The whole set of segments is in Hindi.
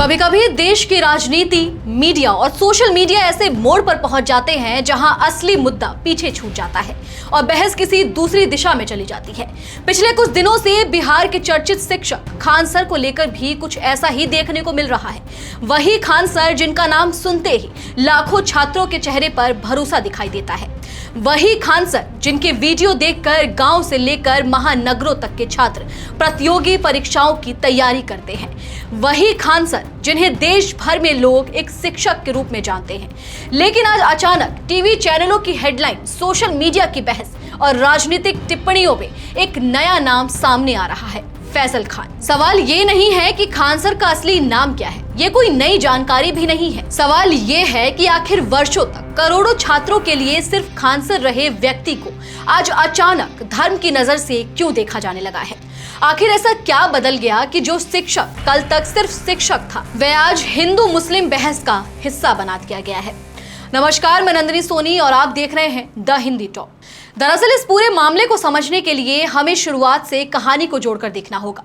कभी कभी देश की राजनीति, मीडिया और सोशल मीडिया ऐसे मोड़ पर पहुंच जाते हैं जहां असली मुद्दा पीछे छूट जाता है और बहस किसी दूसरी दिशा में चली जाती है। पिछले कुछ दिनों से बिहार के चर्चित शिक्षक खान सर को लेकर भी कुछ ऐसा ही देखने को मिल रहा है। वही खान सर जिनका नाम सुनते ही लाखों छात्रों के चेहरे पर भरोसा दिखाई देता है। वही खान सर जिनके वीडियो देखकर गांव से लेकर महानगरों तक के छात्र प्रतियोगी परीक्षाओं की तैयारी करते हैं। वही खान सर जिन्हें देश भर में लोग एक शिक्षक के रूप में जानते हैं। लेकिन आज अचानक टीवी चैनलों की हेडलाइन, सोशल मीडिया की बहस और राजनीतिक टिप्पणियों में एक नया नाम सामने आ रहा है, फैजल खान। सवाल ये नहीं है कि खान सर का असली नाम क्या है, ये कोई नई जानकारी भी नहीं है। सवाल ये है कि आखिर वर्षों तक करोड़ों छात्रों के लिए सिर्फ खान सर रहे व्यक्ति को आज अचानक धर्म की नजर से क्यों देखा जाने लगा है। आखिर ऐसा क्या बदल गया कि जो शिक्षक कल तक सिर्फ शिक्षक था, वह आज हिंदू मुस्लिम बहस का हिस्सा बना दिया गया है। नमस्कार, मैं नंदिनी सोनी और आप देख रहे हैं द हिंदी टॉक। दरअसल इस पूरे मामले को समझने के लिए हमें शुरुआत से कहानी को जोड़कर देखना होगा।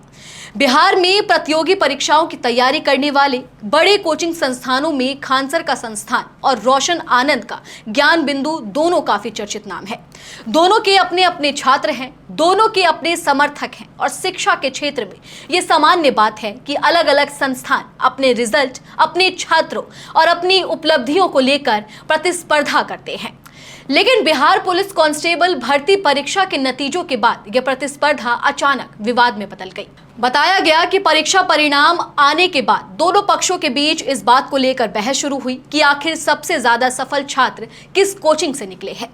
बिहार में प्रतियोगी परीक्षाओं की तैयारी करने वाले बड़े कोचिंग संस्थानों में खान सर का संस्थान और रोशन आनंद का ज्ञान बिंदु दोनों काफी चर्चित नाम है। दोनों के अपने अपने छात्र हैं, दोनों के अपने समर्थक हैं और शिक्षा के क्षेत्र में ये सामान्य बात है कि अलग अलग संस्थान अपने रिजल्ट, अपने छात्रों और अपनी उपलब्धियों को लेकर प्रतिस्पर्धा करते हैं। लेकिन बिहार पुलिस कांस्टेबल भर्ती परीक्षा के नतीजों के बाद यह प्रतिस्पर्धा अचानक विवाद में बदल गई। बताया गया कि परीक्षा परिणाम आने के बाद दोनों पक्षों के बीच इस बात को लेकर बहस शुरू हुई कि आखिर सबसे ज्यादा सफल छात्र किस कोचिंग से निकले हैं।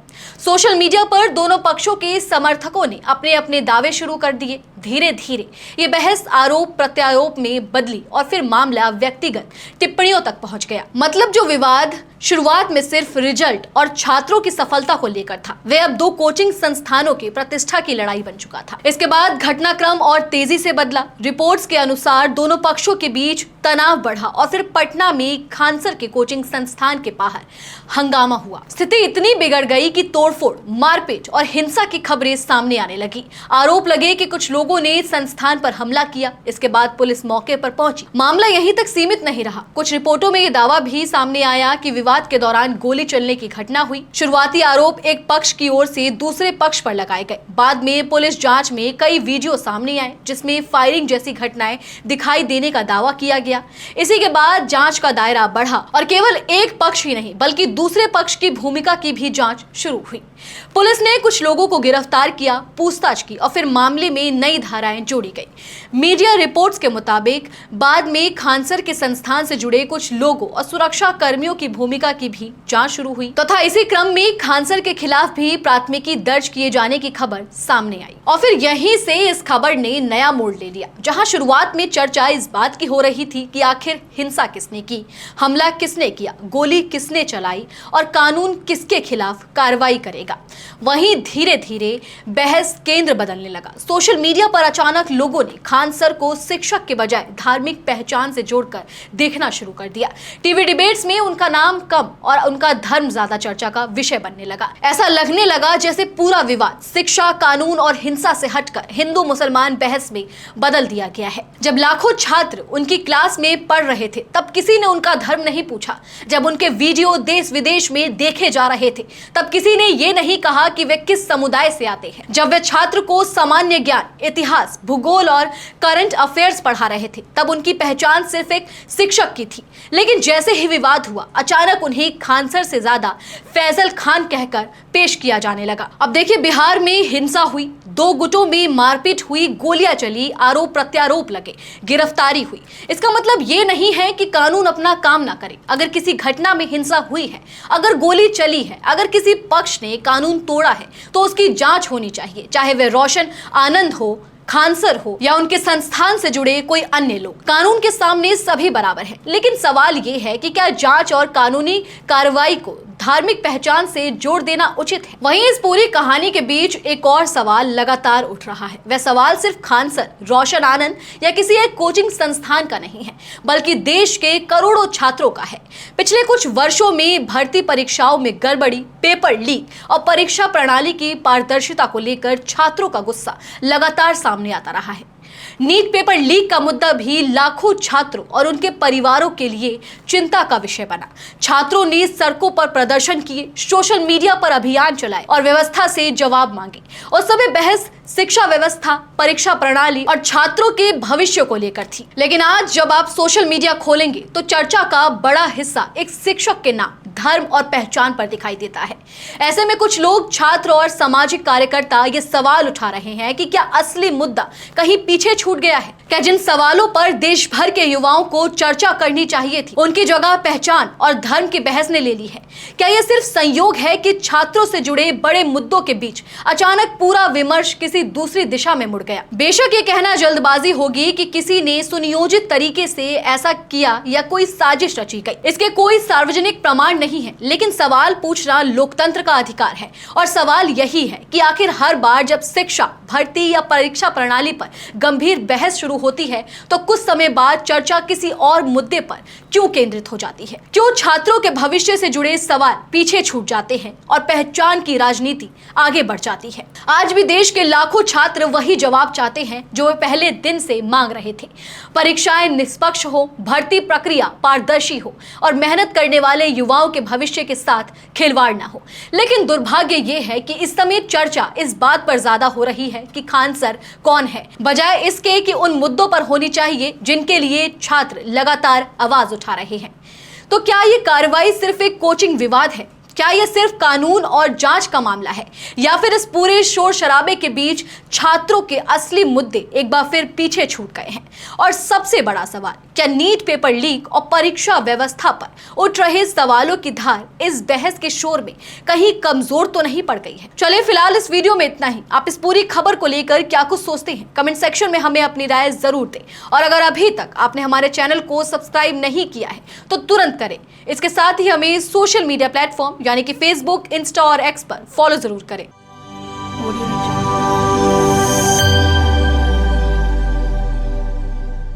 सोशल मीडिया पर दोनों पक्षों के समर्थकों ने अपने अपने दावे शुरू कर दिए। धीरे धीरे ये बहस आरोप प्रत्यारोप में बदली और फिर मामला व्यक्तिगत टिप्पणियों तक पहुंच गया। मतलब जो विवाद शुरुआत में सिर्फ रिजल्ट और छात्रों की सफलता को लेकर था, वह अब दो कोचिंग संस्थानों की प्रतिष्ठा की लड़ाई बन चुका था। इसके बाद घटनाक्रम और तेजी से बदला। रिपोर्ट्स के अनुसार दोनों पक्षों के बीच तनाव बढ़ा और फिर पटना में खान सर के कोचिंग संस्थान के बाहर हंगामा हुआ। स्थिति इतनी बिगड़ गई कि तोड़फोड़, मारपीट और हिंसा की खबरें सामने आने लगी। आरोप लगे कि कुछ लोगों ने संस्थान पर हमला किया। इसके बाद पुलिस मौके पर पहुंची। मामला यहीं तक सीमित नहीं रहा। कुछ रिपोर्टों में यह दावा भी सामने आया कि विवाद के दौरान गोली चलने की घटना हुई। शुरुआती आरोप एक पक्ष की ओर से दूसरे पक्ष पर लगाए गए। बाद में पुलिस जांच में कई वीडियो सामने आए जिसमें फायरिंग जैसी घटनाएं दिखाई देने का दावा किया गया। इसी के बाद जांच का दायरा बढ़ा और केवल एक पक्ष ही नहीं बल्कि दूसरे पक्ष की भूमिका की भी जांच शुरू हुई। पुलिस ने कुछ लोगों को गिरफ्तार किया, पूछताछ की और फिर मामले में नई धाराएं जोड़ी गई। मीडिया रिपोर्ट्स के मुताबिक बाद में खान सर के संस्थान से जुड़े कुछ लोगों और सुरक्षा कर्मियों की भूमिका की भी जांच शुरू हुई तथा इसी क्रम में खान सर के खिलाफ भी प्राथमिकी दर्ज किए जाने की खबर सामने आई। और फिर यहीं से इस खबर ने नया मोड़ ले लिया, जहां शुरुआत में चर्चा इस बात की हो रही थी कि आखिर हिंसा किसने की, हमला किसने किया, गोली किसने चलाई और कानून किसके खिलाफ कार्रवाई करेगा। वहीं धीरे धीरे बहस केंद्र बदलने लगा। सोशल मीडिया पर अचानक लोगों ने खान सर को शिक्षक के बजाय धार्मिक पहचान से जोड़कर देखना शुरू कर दिया। टीवी डिबेट्स में उनका नाम कम और उनका धर्म ज्यादा चर्चा का विषय बनने लगा। ऐसा लगने लगा जैसे पूरा विवाद शिक्षा, कानून और हिंसा से हटकर हिंदू मुसलमान बहस में बदल दिया गया है। जब लाखों छात्र उनकी क्लास में पढ़ रहे थे तब किसी ने उनका धर्म नहीं पूछा। जब उनके वीडियो देश विदेश में देखे जा रहे थे तब किसी ने ये नहीं कहा कि वे किस समुदाय से आते हैं। जब वे छात्र को सामान्य ज्ञान, इतिहास, भूगोल और करंट अफेयर्स पढ़ा रहे थे तब उनकी पहचान सिर्फ एक शिक्षक की थी। लेकिन जैसे ही विवाद हुआ अचानक उन्हें खान सर से ज्यादा फैजल खान कहकर पेश किया जाने लगा। अब देखिए, बिहार में हिंसा हुई, दो गुटों में मारपीट हुई, गोलियां चली, आरोप प्रत्यारोप लगे, गिरफ्तारी हुई। इसका मतलब ये नहीं है कि कानून अपना काम ना करे। अगर किसी घटना में हिंसा हुई है, अगर गोली चली है, अगर किसी पक्ष ने कानून तोड़ा है तो उसकी जांच होनी चाहिए, चाहे वह रोशन आनंद हो, खान सर हो या उनके संस्थान से जुड़े कोई अन्य लोग। कानून के सामने सभी बराबर हैं। लेकिन सवाल ये है कि क्या जांच और कानूनी कार्रवाई को धार्मिक पहचान से जोड़ देना उचित है। वहीं इस पूरी कहानी के बीच एक और सवाल लगातार उठ रहा है। वह सवाल सिर्फ खान सर, रोशन आनंद या किसी एक कोचिंग संस्थान का नहीं है, बल्कि देश के करोड़ों छात्रों का है। पिछले कुछ वर्षों में भर्ती परीक्षाओं में गड़बड़ी, पेपर लीक और परीक्षा प्रणाली की पारदर्शिता को लेकर छात्रों का गुस्सा लगातार सामने आता रहा है। नीट पेपर लीक का मुद्दा भी लाखों छात्रों और उनके परिवारों के लिए चिंता का विषय बना। छात्रों ने सड़कों पर प्रदर्शन किए, सोशल मीडिया पर अभियान चलाए और व्यवस्था से जवाब मांगे। और समय बहस शिक्षा व्यवस्था, परीक्षा प्रणाली और छात्रों के भविष्य को लेकर थी। लेकिन आज जब आप सोशल मीडिया खोलेंगे तो चर्चा का बड़ा हिस्सा एक शिक्षक के नाम, धर्म और पहचान पर दिखाई देता है। ऐसे में कुछ लोग, छात्र और सामाजिक कार्यकर्ता ये सवाल उठा रहे हैं कि क्या असली मुद्दा कहीं पीछे छूट गया है? क्या जिन सवालों पर देश भर के युवाओं को चर्चा करनी चाहिए थी, उनकी जगह पहचान और धर्म की बहस ने ले ली है? क्या यह सिर्फ संयोग है कि छात्रों से जुड़े बड़े मुद्दों के बीच अचानक पूरा विमर्श किसी दूसरी दिशा में मुड़ गया? बेशक ये कहना जल्दबाजी होगी कि किसी ने सुनियोजित तरीके से ऐसा किया या कोई साजिश रची गई। इसके कोई सार्वजनिक प्रमाण नहीं है, लेकिन सवाल पूछना लोकतंत्र का अधिकार है। और सवाल यही है कि आखिर हर बार जब शिक्षा, भर्ती या परीक्षा प्रणाली पर गंभीर बहस शुरू होती है तो कुछ समय बाद चर्चा किसी और मुद्दे पर क्यों केंद्रित हो जाती है? क्यों छात्रों के भविष्य से जुड़े सवाल पीछे छूट जाते हैं और पहचान की राजनीति आगे बढ़ जाती है? आज भी देश के लाखों छात्र वही जवाब चाहते हैं जो वे पहले दिन से मांग रहे थे। परीक्षाएं निष्पक्ष हो, भर्ती प्रक्रिया पारदर्शी हो और मेहनत करने वाले युवाओं के भविष्य के साथ खिलवाड़ ना हो। लेकिन दुर्भाग्य ये है कि इस समय चर्चा इस बात पर ज्यादा हो रही है कि खान सर कौन है, बजाय इसके कि उन मुद्दों पर होनी चाहिए जिनके लिए छात्र लगातार आवाज उठा रहे हैं। तो क्या ये कार्रवाई सिर्फ एक कोचिंग विवाद है? क्या यह सिर्फ कानून और जांच का मामला है, या फिर इस पूरे शोर शराबे के बीच छात्रों के असली मुद्दे एक बार फिर पीछे छूट गए हैं? और सबसे बड़ा सवाल, क्या नीट पेपर लीक और परीक्षा व्यवस्था पर उठ रहे सवालों की धार इस बहस के शोर में कहीं कमजोर तो नहीं पड़ गई है? चलिए फिलहाल इस वीडियो में इतना ही। आप इस पूरी खबर को लेकर क्या कुछ सोचते हैं, कमेंट सेक्शन में हमें अपनी राय जरूर दें। और अगर अभी तक आपने हमारे चैनल को सब्सक्राइब नहीं किया है तो तुरंत करें। इसके साथ ही हमें सोशल मीडिया प्लेटफॉर्म यानी कि फेसबुक, इंस्टा और एक्स पर फॉलो जरूर करें।